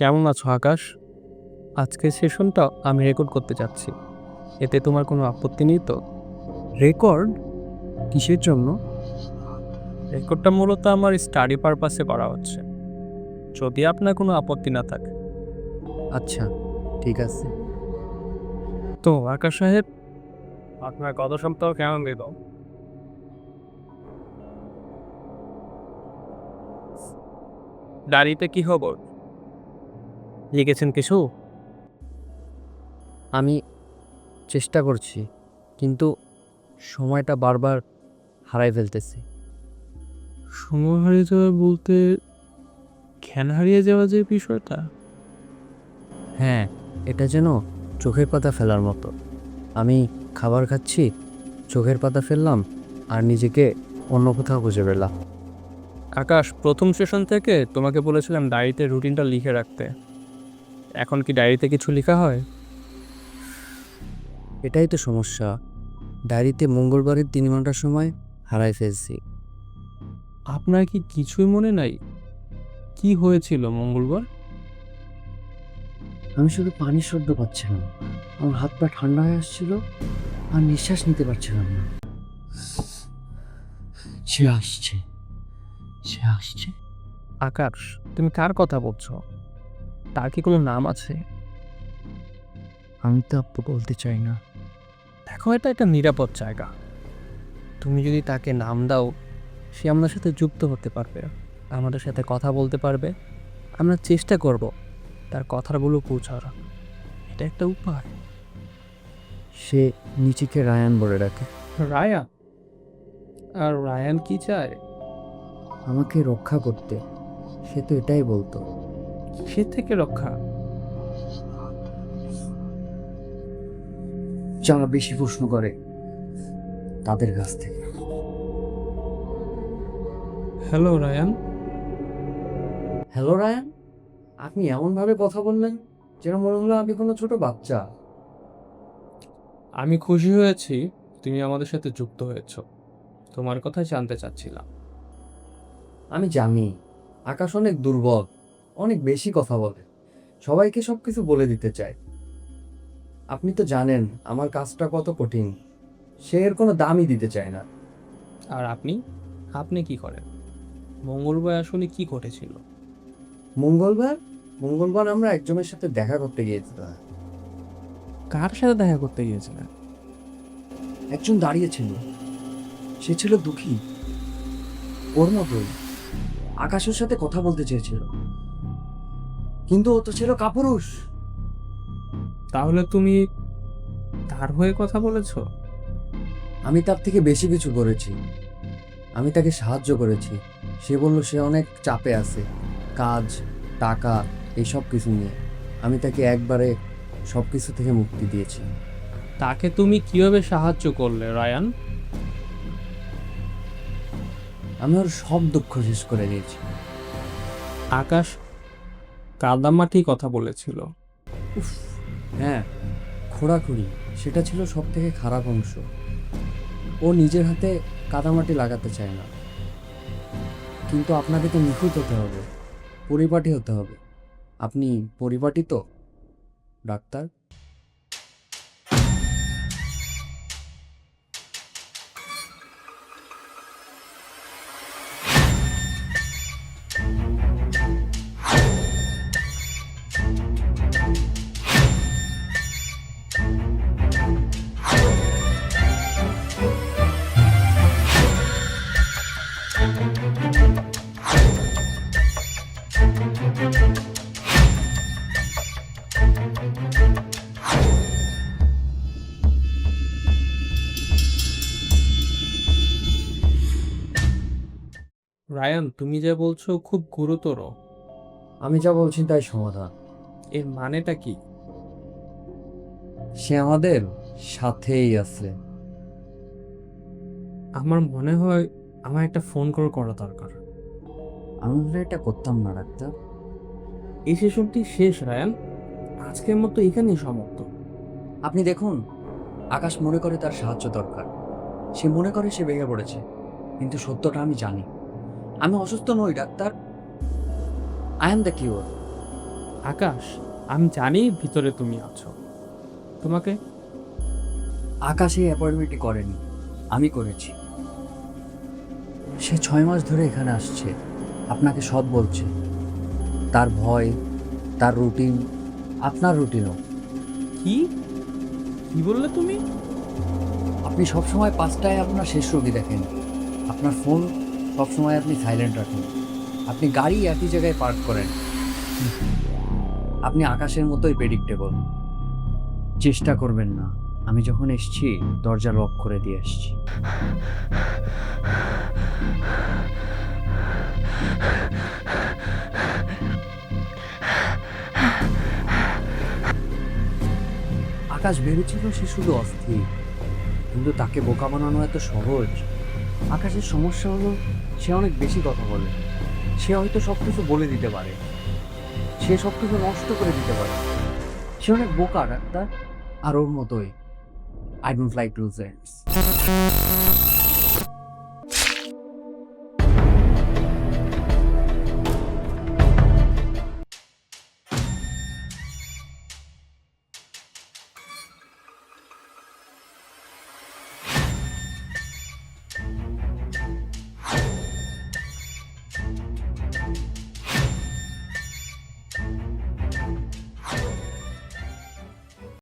কেমন আছো আকাশ? আজকের সেশনটা আমি রেকর্ড করতে চাচ্ছি। এতে তোমার কোনো আপত্তি নেই তো? রেকর্ড? কিসের জন্য? রেকর্ডটা মূলত আমার স্টাডি পারপাসে করা হচ্ছে, যদি আপনার কোনো আপত্তি না থাকে। আচ্ছা, ঠিক আছে। তো আকাশ সাহেব, আপনার গত সপ্তাহ কেমন দিল? ডায়েরিতে কি খবর? লিখেছেন কিছু? আমি চেষ্টা করছি, কিন্তু সময়টা বারবার হারাই ফেলতেছি। সময় হারিয়ে যাওয়া বলতে জ্ঞান হারিয়ে যাওয়া যে বিষয়টা? হ্যাঁ, এটা যেন চোখের পাতা ফেলার মতো। আমি খাবার খাচ্ছি, চোখের পাতা ফেললাম, আর নিজেকে অন্য কোথাও খুঁজে পেলাম। আকাশ, প্রথম সেশন থেকে তোমাকে বলেছিলাম ডায়েরিতে রুটিনটা লিখে রাখতে। এখন কি ডায়েরিতে কিছু লেখা হয়? এটাই তো সমস্যা। ডায়েরিতে মঙ্গলবারের 3 ঘন্টা সময় হারাই ফেলছি। আপনার কি কিছুই মনে নাই? কি হয়েছিল মঙ্গলবার? আমি শুধু পানি সদ্য পাচ্ছিলাম, আমার হাত পা ঠান্ডা হয়ে আসছিল, আর নিঃশ্বাস নিতে পারছিলাম না। সে আসছে, সে আসছে। আকাশ, তুমি কার কথা বলছো? তার কি কোনো নাম আছে? আমি তো আপু বলতে চাই না। দেখো, এটা একটা নিরাপদ জায়গা। তুমি যদি তাকে নাম দাও, সে আমাদের সাথে যুক্ত হতে পারবে, আমাদের সাথে কথা বলতে পারবে। আমরা চেষ্টা করব তার কথাগুলো পৌঁছার। এটা একটা উপায়। সে নিজেকে রায়ান বলে ডাকে। রায়ান? আর রায়ান কি চায়? আমাকে রক্ষা করতে। সে তো এটাই বলতো। সে থেকে রক্ষা? যারা বেশি প্রশ্ন করে তাদের কাছ থেকে। Hello Ryan. হ্যালো রায়ান, আপনি এমনভাবে কথা বললেন যেন মনে হলো আমি কোনো ছোট বাচ্চা। আমি খুশি হয়েছি তুমি আমাদের সাথে যুক্ত হয়েছো। তোমার কথাই জানতে চাচ্ছিলাম। আমি জানি আকাশ অনেক দুর্বল, অনেক বেশি কথা বলে, সবাইকে সবকিছু বলে দিতে চায়। আপনি তো জানেন আমার কাজটা কত কঠিন। সে এর কোনো দামই দিতে চায় না। আর আপনি আপনি কি করেন? মঙ্গলবার আসলে কি ঘটেছিল? মঙ্গলবার মঙ্গলবার আমরা একজনের সাথে দেখা করতে গিয়েছিলাম। কার সাথে দেখা করতে গিয়েছিলেন? একজন দাঁড়িয়েছিল, সে ছিল দুঃখী, ওর মতোই। আকাশের সাথে কথা বলতে চেয়েছিল, কিন্তু ও তো ছিল কাপুরুষ। তাহলে তুমি তার হয়ে কথা বলেছো? আমি তার থেকে বেশি কিছু করেছি। আমি তাকে সাহায্য করেছি। সে বলল সে অনেক চাপে আছে, কাজ, টাকা, এই সব কিছু নিয়ে। আমি তাকে একবারে সব কিছু থেকে মুক্তি দিয়েছি। তাকে তুমি কিভাবে সাহায্য করলে রায়ান? আমি ওর সব দুঃখ শেষ করে দিয়েছি। আকাশ কাদামাটি কথা বলেছিল। উফ, হ্যাঁ, খোঁড়াখুড়ি, সেটা ছিল সব থেকে খারাপ অংশ। ও নিজের হাতে কাদামাটি লাগাতে চায় না, কিন্তু আপনাকে তো নিখুঁত হতে হবে, পরিপাটি হতে হবে। আপনি পরিপাটি তো, ডাক্তার? রায়ান, তুমি যে বলছো খুব গুরুতর, আমি যা বলছি তাই সমাধান। এর মানেটা কি? সে আমাদের সাথেই আছে। আমার মনে হয় আমার একটা ফোন কল করা দরকার। আমি বলে এটা করতাম না, ডাক্তার। এই সেশনটি শেষ রায়ান, আজকের মতো এখানেই সমাপ্ত। আপনি দেখুন, আকাশ মনে করে তার সাহায্য দরকার। সে মনে করে সে ভেঙে পড়েছে, কিন্তু সত্যটা আমি জানি। আমি অসুস্থ নই, doctor. I am the cure. Akash, আমি জানি ভিতরে তুমি আছো। তোমাকে আকাশে অ্যাপয়েন্টমেন্টই করেনি, আমি করেছি। সে 6 মাস ধরে এখানে আসছে, আপনাকে সব বলছে। তার ভয়, তার রুটিন, আপনার রুটিনও। কি কি বললে তুমি? আপনি সবসময় 5টায় আপনার শেষ রোগী দেখেন। আপনার ফোন সবসময় আপনি সাইলেন্ট রাখেন। আপনি গাড়ি একই জায়গায় পার্ক করেন। আপনি আকাশের মতোই প্রেডিক্টেবল। চেষ্টা করবেন না। আমি যখন এসছি দরজা লক করে দিয়ে এসছি। আকাশ ভেবেছিল সে শুধু অস্থির, কিন্তু তাকে বোকা বানানো এত সহজ। আকাশের সমস্যা হলো সে অনেক বেশি কথা বলে। সে হয়তো সব কিছু বলে দিতে পারে, সে সব কিছু নষ্ট করে দিতে পারে। সে অনেক বোকা ডাক্তার, আর ওর মতোই। I don't like লুজেন্স।